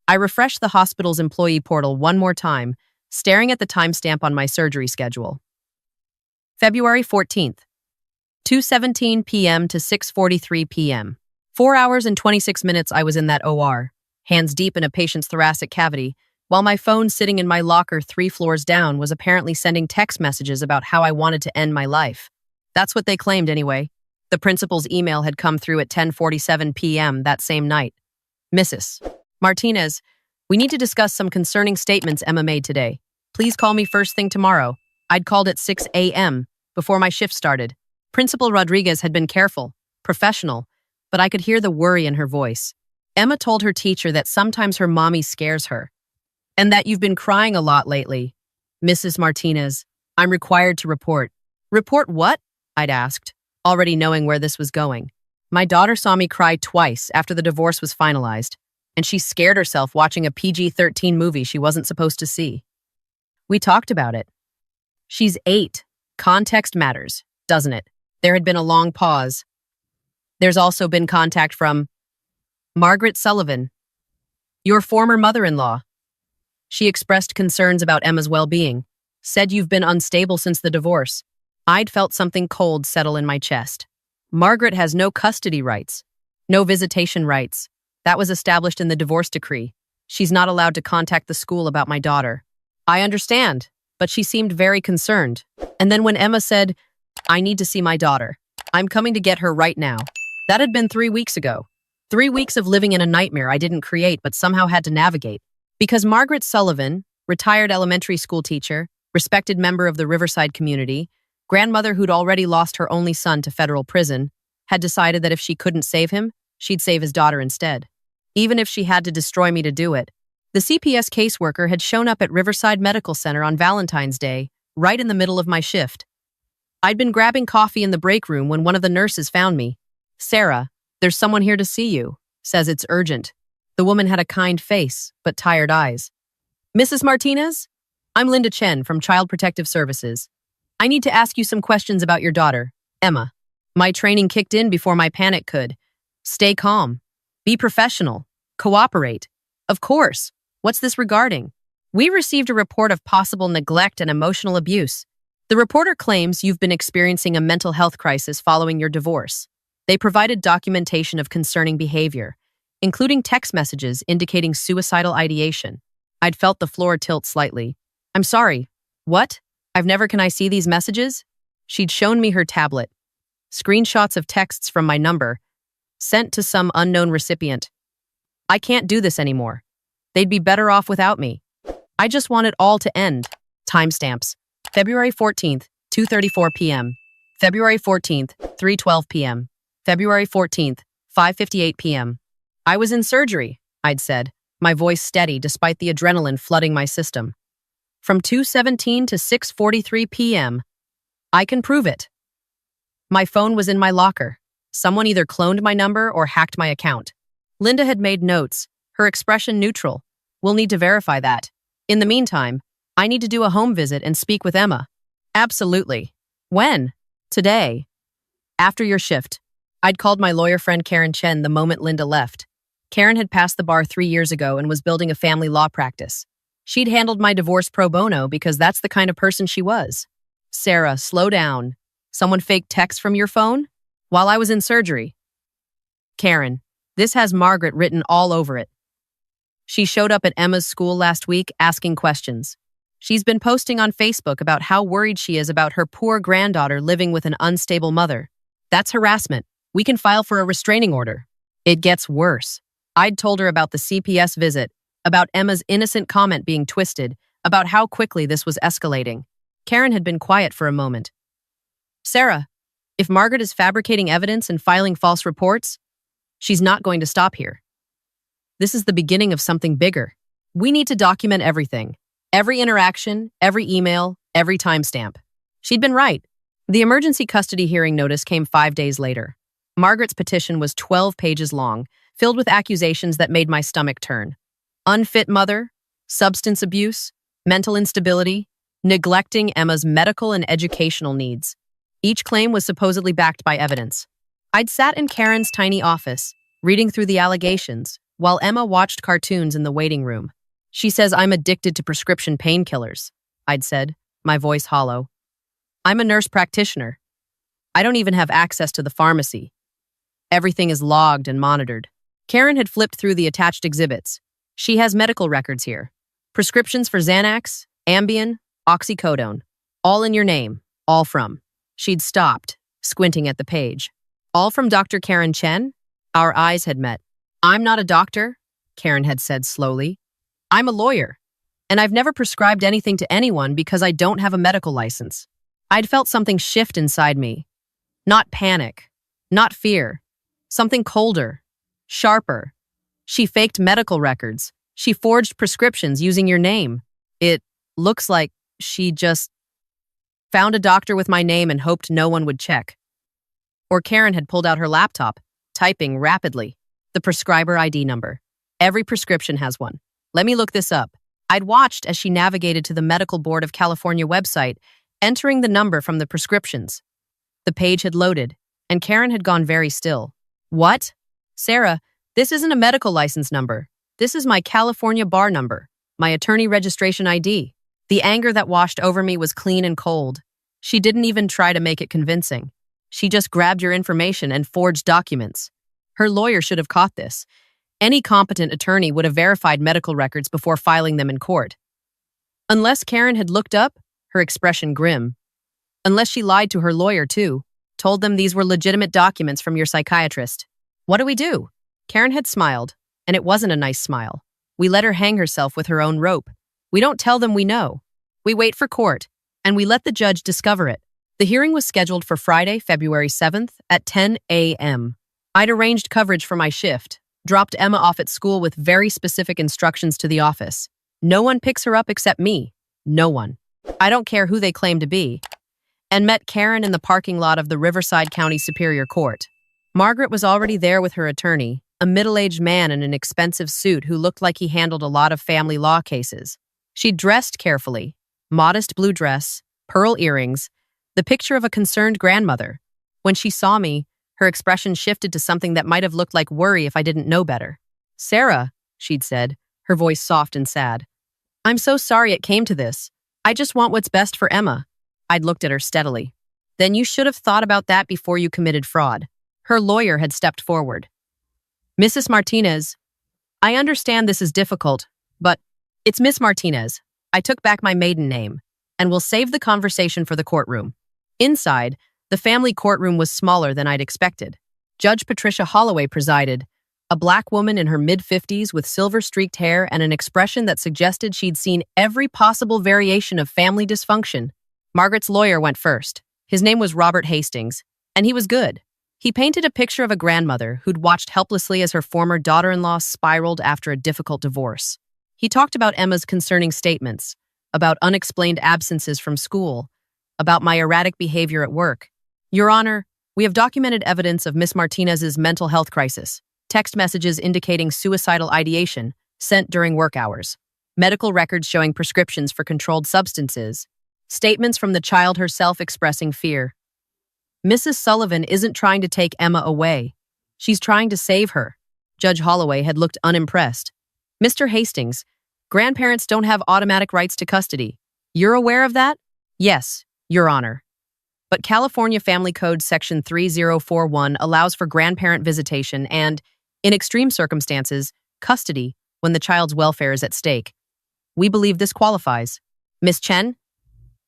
I refreshed the hospital's employee portal one more time, staring at the timestamp on my surgery schedule. February 14th, 2:17 p.m. to 6:43 p.m. 4 hours and 26 minutes I was in that OR, hands deep in a patient's thoracic cavity, while my phone sitting in my locker 3 floors down was apparently sending text messages about how I wanted to end my life. That's what they claimed anyway. The principal's email had come through at 10:47 p.m. that same night. Mrs. Martinez, we need to discuss some concerning statements Emma made today. Please call me first thing tomorrow. I'd called at 6 a.m. before my shift started. Principal Rodriguez had been careful, professional, but I could hear the worry in her voice. Emma told her teacher that sometimes her mommy scares her, and that you've been crying a lot lately. Mrs. Martinez, I'm required to report. Report what? I'd asked, already knowing where this was going. My daughter saw me cry twice after the divorce was finalized, and she scared herself watching a PG-13 movie she wasn't supposed to see. We talked about it. She's 8. Context matters, doesn't it? There had been a long pause. There's also been contact from Margaret Sullivan, your former mother-in-law. She expressed concerns about Emma's well-being, said you've been unstable since the divorce. I'd felt something cold settle in my chest. Margaret has no custody rights, no visitation rights. That was established in the divorce decree. She's not allowed to contact the school about my daughter. I understand, but she seemed very concerned. And then when Emma said, I need to see my daughter. I'm coming to get her right now. That had been 3 weeks ago. 3 weeks of living in a nightmare I didn't create but somehow had to navigate. Because Margaret Sullivan, retired elementary school teacher, respected member of the Riverside community, grandmother who'd already lost her only son to federal prison, had decided that if she couldn't save him, she'd save his daughter instead. Even if she had to destroy me to do it. The CPS caseworker had shown up at Riverside Medical Center on Valentine's Day, right in the middle of my shift. I'd been grabbing coffee in the break room when one of the nurses found me. Sarah, there's someone here to see you. Says it's urgent. The woman had a kind face, but tired eyes. Mrs. Martinez? I'm Linda Chen from Child Protective Services. I need to ask you some questions about your daughter, Emma. My training kicked in before my panic could. Stay calm. Be professional. Cooperate. Of course. What's this regarding? We received a report of possible neglect and emotional abuse. The reporter claims you've been experiencing a mental health crisis following your divorce. They provided documentation of concerning behavior, including text messages indicating suicidal ideation. I'd felt the floor tilt slightly. I'm sorry. What? Can I see these messages? She'd shown me her tablet. Screenshots of texts from my number, sent to some unknown recipient. I can't do this anymore. They'd be better off without me. I just want it all to end. Timestamps. February 14th, 2:34 p.m. February 14th, 3:12 p.m. February 14th, 5:58 p.m. I was in surgery, I'd said, my voice steady despite the adrenaline flooding my system. From 2:17 to 6:43 p.m. I can prove it. My phone was in my locker. Someone either cloned my number or hacked my account. Linda had made notes, her expression neutral. We'll need to verify that. In the meantime, I need to do a home visit and speak with Emma. Absolutely. When? Today. After your shift. I'd called my lawyer friend Karen Chen the moment Linda left. Karen had passed the bar 3 years ago and was building a family law practice. She'd handled my divorce pro bono because that's the kind of person she was. Sarah, slow down. Someone faked text from your phone? While I was in surgery. Karen, this has Margaret written all over it. She showed up at Emma's school last week asking questions. She's been posting on Facebook about how worried she is about her poor granddaughter living with an unstable mother. That's harassment. We can file for a restraining order. It gets worse. I'd told her about the CPS visit, about Emma's innocent comment being twisted, about how quickly this was escalating. Karen had been quiet for a moment. Sarah, if Margaret is fabricating evidence and filing false reports, she's not going to stop here. This is the beginning of something bigger. We need to document everything. Every interaction, every email, every timestamp. She'd been right. The emergency custody hearing notice came 5 days later. Margaret's petition was 12 pages long, filled with accusations that made my stomach turn. Unfit mother, substance abuse, mental instability, neglecting Emma's medical and educational needs. Each claim was supposedly backed by evidence. I'd sat in Karen's tiny office, reading through the allegations, while Emma watched cartoons in the waiting room. She says I'm addicted to prescription painkillers, I'd said, my voice hollow. I'm a nurse practitioner. I don't even have access to the pharmacy. Everything is logged and monitored. Karen had flipped through the attached exhibits. She has medical records here. Prescriptions for Xanax, Ambien, oxycodone. All in your name. All from. She'd stopped, squinting at the page. All from Dr. Karen Chen? Our eyes had met. I'm not a doctor, Karen had said slowly. I'm a lawyer, and I've never prescribed anything to anyone because I don't have a medical license. I'd felt something shift inside me. Not panic, not fear. Something colder, sharper. She faked medical records. She forged prescriptions using your name. It looks like she just found a doctor with my name and hoped no one would check. Or Karen had pulled out her laptop, typing rapidly. The prescriber ID number. Every prescription has one. Let me look this up. I'd watched as she navigated to the Medical Board of California website, entering the number from the prescriptions. The page had loaded, and Karen had gone very still. What? Sarah, this isn't a medical license number. This is my California bar number, my attorney registration ID. The anger that washed over me was clean and cold. She didn't even try to make it convincing. She just grabbed your information and forged documents. Her lawyer should have caught this. Any competent attorney would have verified medical records before filing them in court. Unless Karen had looked up, her expression grim. Unless she lied to her lawyer too, told them these were legitimate documents from your psychiatrist. What do we do? Karen had smiled, and it wasn't a nice smile. We let her hang herself with her own rope. We don't tell them we know. We wait for court, and we let the judge discover it. The hearing was scheduled for Friday, February 7th at 10 a.m. I'd arranged coverage for my shift, dropped Emma off at school with very specific instructions to the office. No one picks her up except me. No one. I don't care who they claim to be. And met Karen in the parking lot of the Riverside County Superior Court. Margaret was already there with her attorney, a middle-aged man in an expensive suit who looked like he handled a lot of family law cases. She dressed carefully, modest blue dress, pearl earrings, the picture of a concerned grandmother. When she saw me, her expression shifted to something that might have looked like worry if I didn't know better. Sarah, she'd said, her voice soft and sad. I'm so sorry it came to this. I just want what's best for Emma. I'd looked at her steadily. Then you should have thought about that before you committed fraud. Her lawyer had stepped forward. Mrs. Martinez, I understand this is difficult, but it's Miss Martinez. I took back my maiden name, and we'll save the conversation for the courtroom. Inside, the family courtroom was smaller than I'd expected. Judge Patricia Holloway presided, a black woman in her mid-50s with silver-streaked hair and an expression that suggested she'd seen every possible variation of family dysfunction. Margaret's lawyer went first. His name was Robert Hastings, and he was good. He painted a picture of a grandmother who'd watched helplessly as her former daughter-in-law spiraled after a difficult divorce. He talked about Emma's concerning statements, about unexplained absences from school, about my erratic behavior at work. Your Honor, we have documented evidence of Miss Martinez's mental health crisis, text messages indicating suicidal ideation sent during work hours, medical records showing prescriptions for controlled substances, statements from the child herself expressing fear. Mrs. Sullivan isn't trying to take Emma away. She's trying to save her. Judge Holloway had looked unimpressed. Mr. Hastings, grandparents don't have automatic rights to custody. You're aware of that? Yes, Your Honor. But California Family Code Section 3041 allows for grandparent visitation and, in extreme circumstances, custody when the child's welfare is at stake. We believe this qualifies. Miss Chen?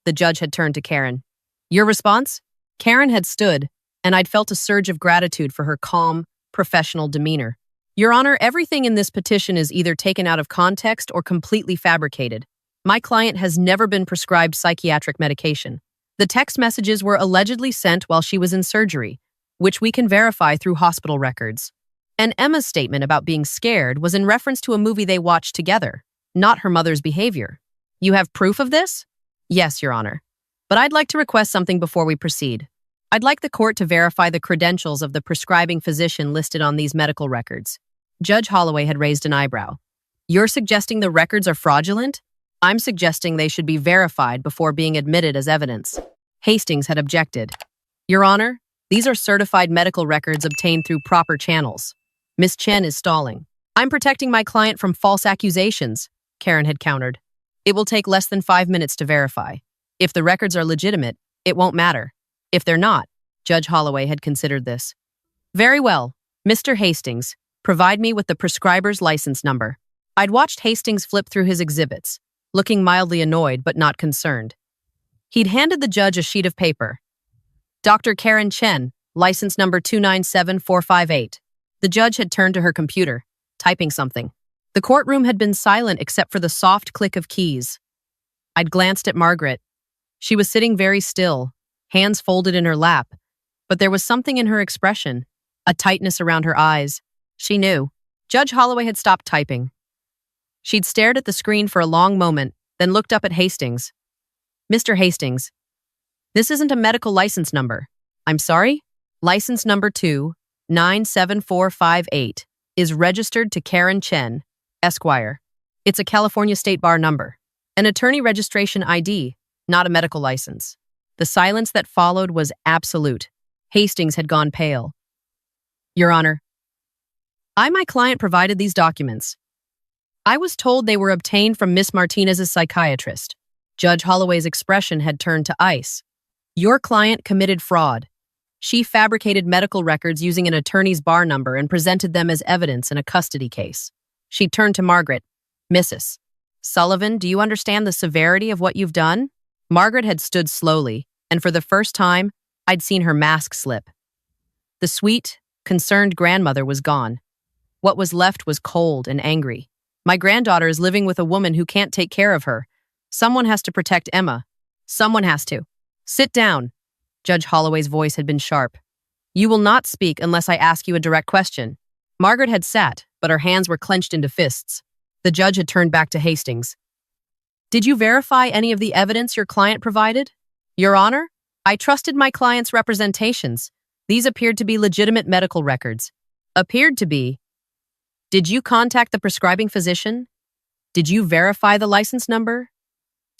The judge had turned to Karen. Your response? Karen had stood, and I'd felt a surge of gratitude for her calm, professional demeanor. Your Honor, everything in this petition is either taken out of context or completely fabricated. My client has never been prescribed psychiatric medication. The text messages were allegedly sent while she was in surgery, which we can verify through hospital records. And Emma's statement about being scared was in reference to a movie they watched together, not her mother's behavior. You have proof of this? Yes, Your Honor. But I'd like to request something before we proceed. I'd like the court to verify the credentials of the prescribing physician listed on these medical records. Judge Holloway had raised an eyebrow. You're suggesting the records are fraudulent? I'm suggesting they should be verified before being admitted as evidence. Hastings had objected. Your Honor, these are certified medical records obtained through proper channels. Miss Chen is stalling. I'm protecting my client from false accusations, Karen had countered. It will take less than 5 minutes to verify. If the records are legitimate, it won't matter. If they're not, Judge Holloway had considered this. Very well, Mr. Hastings, provide me with the prescriber's license number. I'd watched Hastings flip through his exhibits, looking mildly annoyed but not concerned. He'd handed the judge a sheet of paper. Dr. Karen Chen, license number 297458. The judge had turned to her computer, typing something. The courtroom had been silent except for the soft click of keys. I'd glanced at Margaret. She was sitting very still, hands folded in her lap, but there was something in her expression, a tightness around her eyes. She knew. Judge Holloway had stopped typing. She'd stared at the screen for a long moment, then looked up at Hastings. Mr. Hastings, this isn't a medical license number. I'm sorry? License number 297458 is registered to Karen Chen, Esquire. It's a California State Bar number. An attorney registration ID, not a medical license. The silence that followed was absolute. Hastings had gone pale. Your Honor, my client provided these documents. I was told they were obtained from Miss Martinez's psychiatrist. Judge Holloway's expression had turned to ice. Your client committed fraud. She fabricated medical records using an attorney's bar number and presented them as evidence in a custody case. She turned to Margaret. Mrs. Sullivan, do you understand the severity of what you've done? Margaret had stood slowly, and for the first time, I'd seen her mask slip. The sweet, concerned grandmother was gone. What was left was cold and angry. My granddaughter is living with a woman who can't take care of her. Someone has to protect Emma. Someone has to. Sit down. Judge Holloway's voice had been sharp. You will not speak unless I ask you a direct question. Margaret had sat, but her hands were clenched into fists. The judge had turned back to Hastings. Did you verify any of the evidence your client provided? Your Honor, I trusted my client's representations. These appeared to be legitimate medical records. Appeared to be. Did you contact the prescribing physician? Did you verify the license number?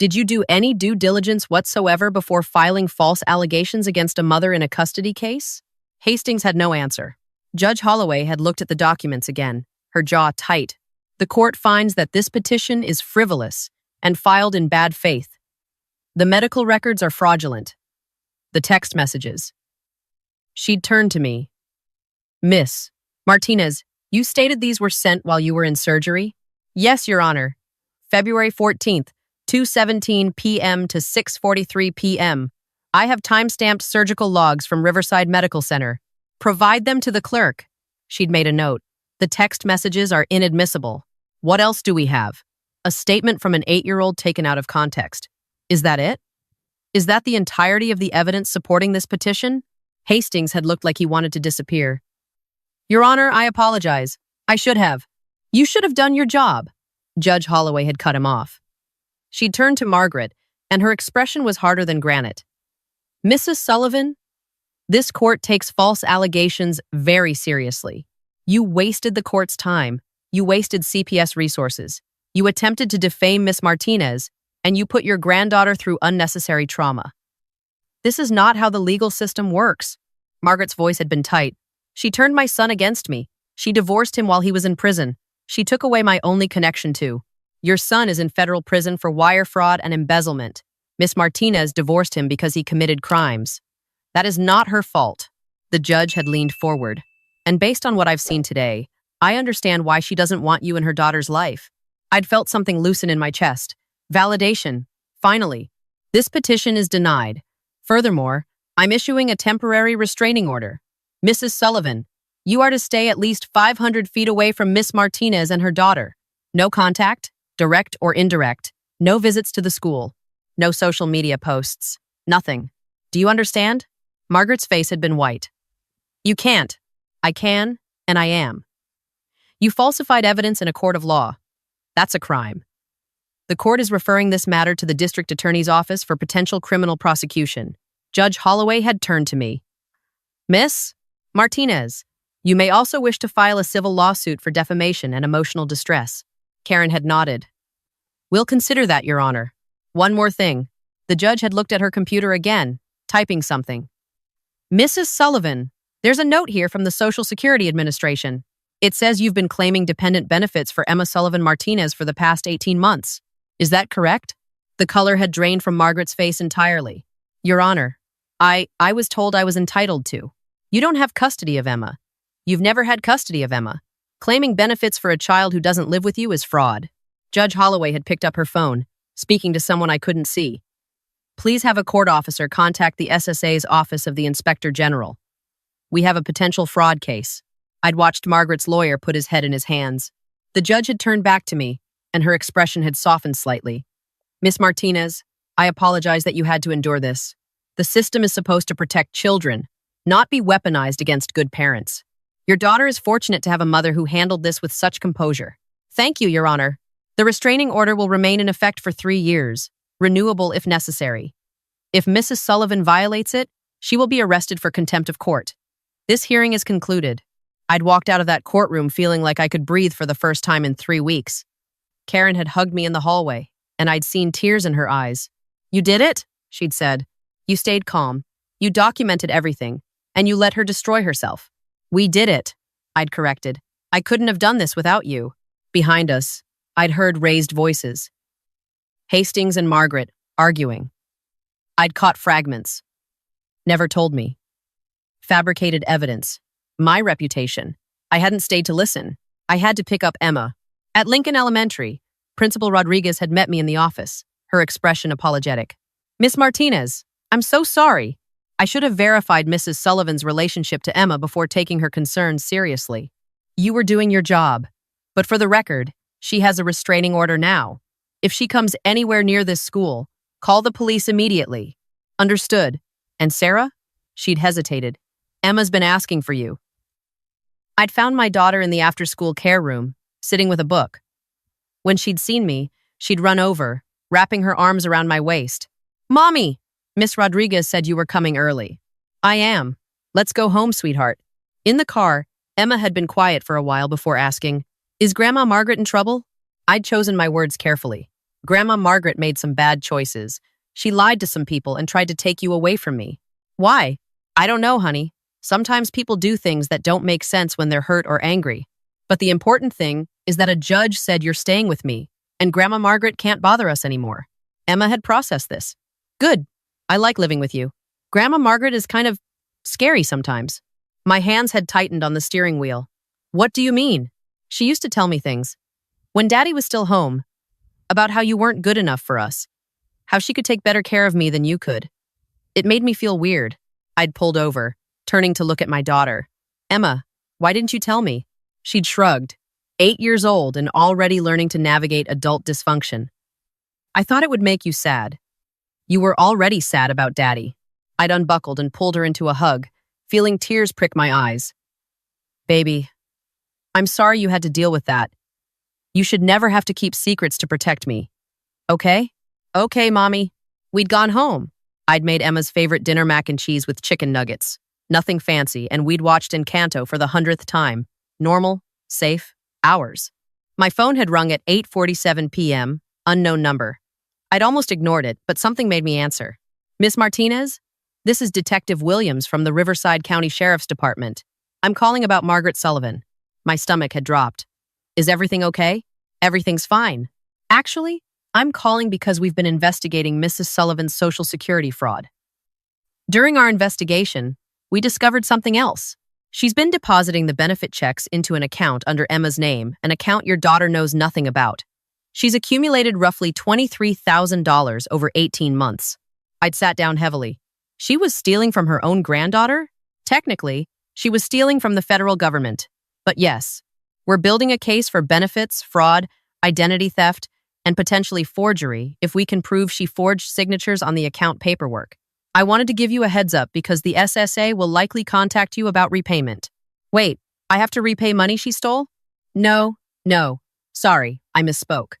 Did you do any due diligence whatsoever before filing false allegations against a mother in a custody case? Hastings had no answer. Judge Holloway had looked at the documents again, her jaw tight. The court finds that this petition is frivolous and filed in bad faith. The medical records are fraudulent. The text messages. She'd turned to me. Miss Martinez, you stated these were sent while you were in surgery? Yes, Your Honor. February 14th, 2:17 p.m. to 6:43 p.m. I have time-stamped surgical logs from Riverside Medical Center. Provide them to the clerk. She'd made a note. The text messages are inadmissible. What else do we have? A statement from an 8-year-old taken out of context. Is that it? Is that the entirety of the evidence supporting this petition? Hastings had looked like he wanted to disappear. Your Honor, I apologize. I should have. You should have done your job. Judge Holloway had cut him off. She turned to Margaret, and her expression was harder than granite. Mrs. Sullivan, this court takes false allegations very seriously. You wasted the court's time. You wasted CPS resources. You attempted to defame Miss Martinez, and you put your granddaughter through unnecessary trauma. This is not how the legal system works. Margaret's voice had been tight. She turned my son against me. She divorced him while he was in prison. She took away my only connection to. Your son is in federal prison for wire fraud and embezzlement. Miss Martinez divorced him because he committed crimes. That is not her fault. The judge had leaned forward. And based on what I've seen today, I understand why she doesn't want you in her daughter's life. I'd felt something loosen in my chest. Validation. Finally. This petition is denied. Furthermore, I'm issuing a temporary restraining order. Mrs. Sullivan, you are to stay at least 500 feet away from Miss Martinez and her daughter. No contact, direct or indirect. No visits to the school. No social media posts. Nothing. Do you understand? Margaret's face had been white. You can't. I can, and I am. You falsified evidence in a court of law. That's a crime. The court is referring this matter to the district attorney's office for potential criminal prosecution. Judge Holloway had turned to me. Miss Martinez, you may also wish to file a civil lawsuit for defamation and emotional distress. Karen had nodded. We'll consider that, Your Honor. One more thing. The judge had looked at her computer again, typing something. Mrs. Sullivan, there's a note here from the Social Security Administration. It says you've been claiming dependent benefits for Emma Sullivan Martinez for the past 18 months. Is that correct? The color had drained from Margaret's face entirely. Your Honor, I was told I was entitled to. You don't have custody of Emma. You've never had custody of Emma. Claiming benefits for a child who doesn't live with you is fraud. Judge Holloway had picked up her phone, speaking to someone I couldn't see. Please have a court officer contact the SSA's Office of the Inspector General. We have a potential fraud case. I'd watched Margaret's lawyer put his head in his hands. The judge had turned back to me, and her expression had softened slightly. Miss Martinez, I apologize that you had to endure this. The system is supposed to protect children, not be weaponized against good parents. Your daughter is fortunate to have a mother who handled this with such composure. Thank you, Your Honor. The restraining order will remain in effect for 3 years, renewable if necessary. If Mrs. Sullivan violates it, she will be arrested for contempt of court. This hearing is concluded. I'd walked out of that courtroom feeling like I could breathe for the first time in 3 weeks. Karen had hugged me in the hallway, and I'd seen tears in her eyes. You did it, she'd said. You stayed calm. You documented everything, and you let her destroy herself. We did it, I'd corrected. I couldn't have done this without you. Behind us, I'd heard raised voices. Hastings and Margaret arguing. I'd caught fragments. Never told me. Fabricated evidence. My reputation. I hadn't stayed to listen. I had to pick up Emma. At Lincoln Elementary, Principal Rodriguez had met me in the office, her expression apologetic. Miss Martinez, I'm so sorry. I should have verified Mrs. Sullivan's relationship to Emma before taking her concerns seriously. You were doing your job. But for the record, she has a restraining order now. If she comes anywhere near this school, call the police immediately. Understood. And Sarah? She'd hesitated. Emma's been asking for you. I'd found my daughter in the after-school care room, sitting with a book. When she'd seen me, she'd run over, wrapping her arms around my waist. Mommy! Miss Rodriguez said you were coming early. I am. Let's go home, sweetheart. In the car, Emma had been quiet for a while before asking, Is Grandma Margaret in trouble? I'd chosen my words carefully. Grandma Margaret made some bad choices. She lied to some people and tried to take you away from me. Why? I don't know, honey. Sometimes people do things that don't make sense when they're hurt or angry. But the important thing is that a judge said you're staying with me, and Grandma Margaret can't bother us anymore. Emma had processed this. Good. I like living with you. Grandma Margaret is kind of scary sometimes. My hands had tightened on the steering wheel. What do you mean? She used to tell me things. When Daddy was still home, about how you weren't good enough for us, how she could take better care of me than you could. It made me feel weird. I'd pulled over, turning to look at my daughter. Emma, why didn't you tell me? She'd shrugged. 8 years old and already learning to navigate adult dysfunction. I thought it would make you sad. You were already sad about Daddy. I'd unbuckled and pulled her into a hug, feeling tears prick my eyes. Baby, I'm sorry you had to deal with that. You should never have to keep secrets to protect me. Okay? Okay, Mommy. We'd gone home. I'd made Emma's favorite dinner mac and cheese with chicken nuggets. Nothing fancy, and we'd watched Encanto for the 100th time. Normal, safe, hours. My phone had rung at 8:47 p.m., unknown number. I'd almost ignored it, but something made me answer. Miss Martinez? This is Detective Williams from the Riverside County Sheriff's Department. I'm calling about Margaret Sullivan. My stomach had dropped. Is everything okay? Everything's fine. Actually, I'm calling because we've been investigating Mrs. Sullivan's Social Security fraud. During our investigation, we discovered something else. She's been depositing the benefit checks into an account under Emma's name, an account your daughter knows nothing about. She's accumulated roughly $23,000 over 18 months. I'd sat down heavily. She was stealing from her own granddaughter? Technically, she was stealing from the federal government. But yes, we're building a case for benefits, fraud, identity theft, and potentially forgery if we can prove she forged signatures on the account paperwork. I wanted to give you a heads up because the SSA will likely contact you about repayment. Wait, I have to repay money she stole? No. Sorry, I misspoke.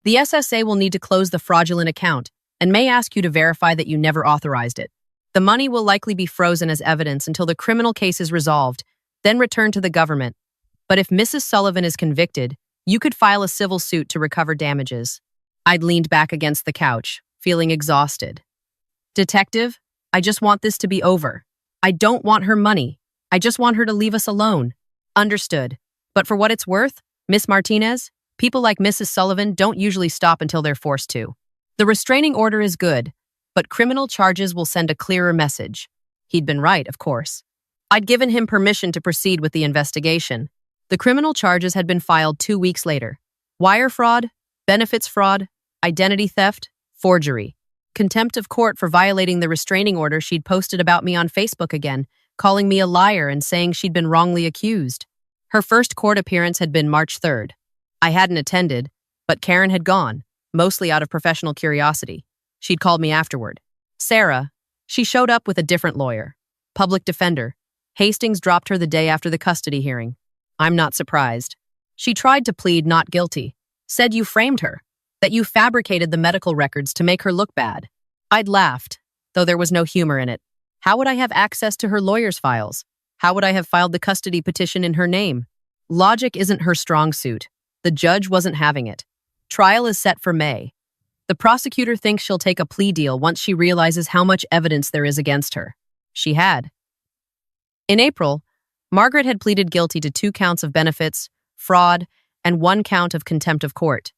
The SSA will need to close the fraudulent account and may ask you to verify that you never authorized it. The money will likely be frozen as evidence until the criminal case is resolved, then returned to the government. But if Mrs. Sullivan is convicted, you could file a civil suit to recover damages. I'd leaned back against the couch, feeling exhausted. Detective, I just want this to be over. I don't want her money. I just want her to leave us alone. Understood. But for what it's worth, Miss Martinez, people like Mrs. Sullivan don't usually stop until they're forced to. The restraining order is good, but criminal charges will send a clearer message. He'd been right, of course. I'd given him permission to proceed with the investigation. The criminal charges had been filed 2 weeks later. Wire fraud, benefits fraud, identity theft, forgery. Contempt of court for violating the restraining order she'd posted about me on Facebook again, calling me a liar and saying she'd been wrongly accused. Her first court appearance had been March 3rd. I hadn't attended, but Karen had gone, mostly out of professional curiosity. She'd called me afterward. Sarah, she showed up with a different lawyer. Public defender. Hastings dropped her the day after the custody hearing. I'm not surprised. She tried to plead not guilty, said you framed her, that you fabricated the medical records to make her look bad. I'd laughed, though there was no humor in it. How would I have access to her lawyer's files? How would I have filed the custody petition in her name? Logic isn't her strong suit. The judge wasn't having it. Trial is set for May. The prosecutor thinks she'll take a plea deal once she realizes how much evidence there is against her. She had. In April, Margaret had pleaded guilty to 2 counts of benefits, fraud, and 1 count of contempt of court.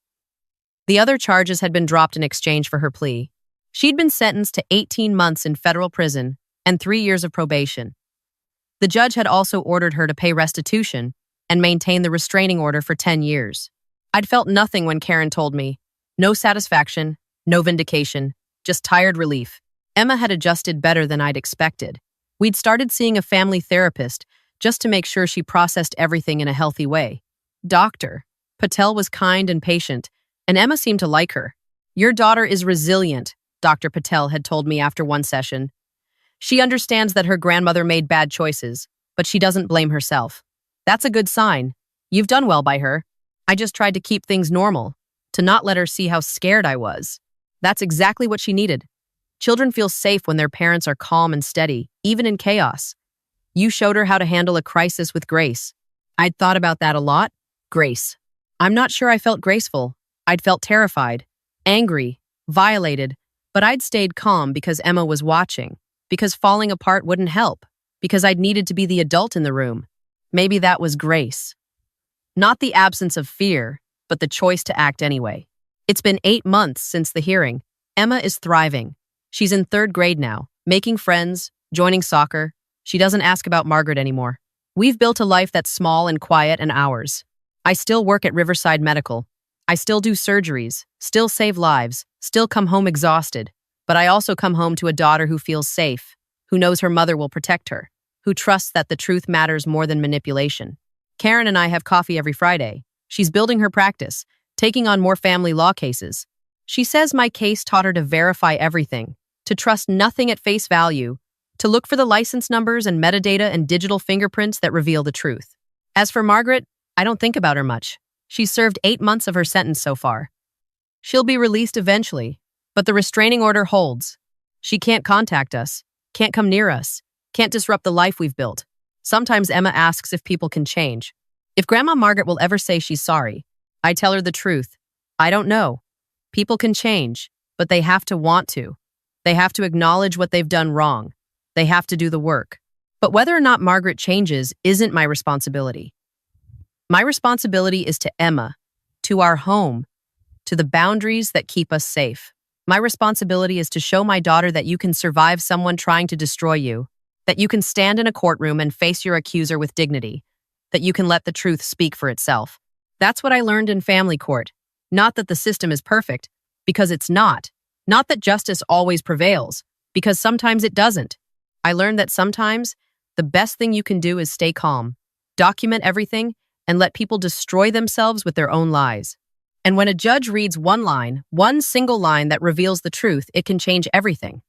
The other charges had been dropped in exchange for her plea. She'd been sentenced to 18 months in federal prison and 3 years of probation. The judge had also ordered her to pay restitution and maintain the restraining order for 10 years. I'd felt nothing when Karen told me. No satisfaction, no vindication, just tired relief. Emma had adjusted better than I'd expected. We'd started seeing a family therapist just to make sure she processed everything in a healthy way. Dr. Patel was kind and patient, and Emma seemed to like her. Your daughter is resilient, Dr. Patel had told me after one session. She understands that her grandmother made bad choices, but she doesn't blame herself. That's a good sign. You've done well by her. I just tried to keep things normal, to not let her see how scared I was. That's exactly what she needed. Children feel safe when their parents are calm and steady, even in chaos. You showed her how to handle a crisis with grace. I'd thought about that a lot. Grace. I'm not sure I felt graceful. I'd felt terrified, angry, violated, but I'd stayed calm because Emma was watching, because falling apart wouldn't help, because I'd needed to be the adult in the room. Maybe that was grace. Not the absence of fear, but the choice to act anyway. It's been 8 months since the hearing. Emma is thriving. She's in 3rd grade now, making friends, joining soccer. She doesn't ask about Margaret anymore. We've built a life that's small and quiet and ours. I still work at Riverside Medical. I still do surgeries, still save lives, still come home exhausted. But I also come home to a daughter who feels safe, who knows her mother will protect her, who trusts that the truth matters more than manipulation. Karen and I have coffee every Friday. She's building her practice, taking on more family law cases. She says my case taught her to verify everything, to trust nothing at face value, to look for the license numbers and metadata and digital fingerprints that reveal the truth. As for Margaret, I don't think about her much. She's served 8 months of her sentence so far. She'll be released eventually, but the restraining order holds. She can't contact us, can't come near us, can't disrupt the life we've built. Sometimes Emma asks if people can change. If Grandma Margaret will ever say she's sorry, I tell her the truth. I don't know. People can change, but they have to want to. They have to acknowledge what they've done wrong. They have to do the work. But whether or not Margaret changes isn't my responsibility. My responsibility is to Emma, to our home, to the boundaries that keep us safe. My responsibility is to show my daughter that you can survive someone trying to destroy you, that you can stand in a courtroom and face your accuser with dignity, that you can let the truth speak for itself. That's what I learned in family court. Not that the system is perfect, because it's not. Not that justice always prevails, because sometimes it doesn't. I learned that sometimes the best thing you can do is stay calm, document everything, and let people destroy themselves with their own lies. And when a judge reads one line, one single line that reveals the truth, it can change everything.